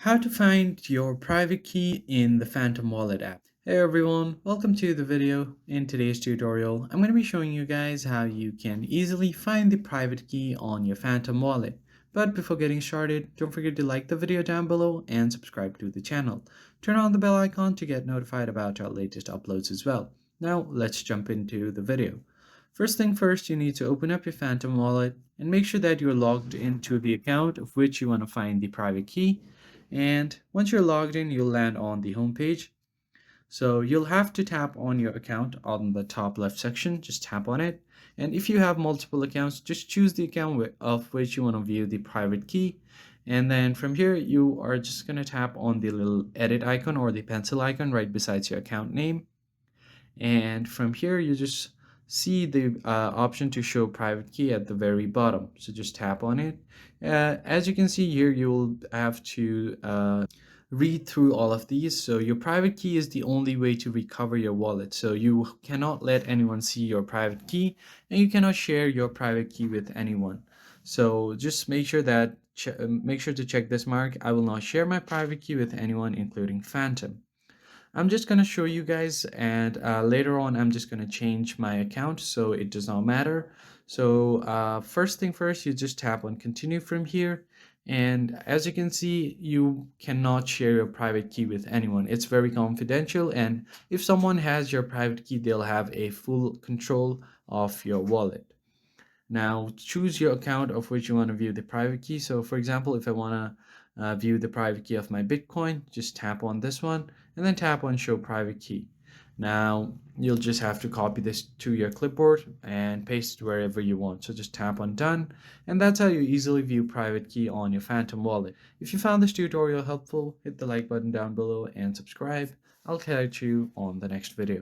How to find your private key in the Phantom Wallet app. Hey everyone, welcome to the video. In today's tutorial, I'm going to be showing you guys how you can easily find the private key on your Phantom Wallet. But before getting started, don't forget to like the video down below and subscribe to the channel. Turn on the bell icon to get notified about our latest uploads as well. Now let's jump into the video. First thing first, you need to open up your Phantom Wallet and make sure that you're logged into the account of which you want to find the private key. And once you're logged in, you'll land on the home page. So you'll have to tap on your account on the top left section, just tap on it. And if you have multiple accounts, just choose the account of which you want to view the private key. And then from here, you are just going to tap on the little edit icon or the pencil icon right beside your account name. And from here, you just see the option to show private key at the very bottom. So just tap on it. As you can see here, you'll have to read through all of these. So your private key is the only way to recover your wallet. So you cannot let anyone see your private key, and you cannot share your private key with anyone. So just make sure to check this mark. I will not share my private key with anyone, including Phantom. I'm just going to show you guys, and later on I'm just going to change my account so it does not matter. So first thing first, you just tap on continue from here, and as you can see, you cannot share your private key with anyone. It's very confidential, and if someone has your private key, they'll have a full control of your wallet. Now choose your account of which you want to view the private key. So for example, if I want to view the private key of my Bitcoin, just tap on this one and then tap on show private key. Now you'll just have to copy this to your clipboard and paste it wherever you want. So just tap on done, and that's how you easily view private key on your Phantom wallet. If you found this tutorial helpful, hit the like button down below and subscribe. I'll catch you on the next video.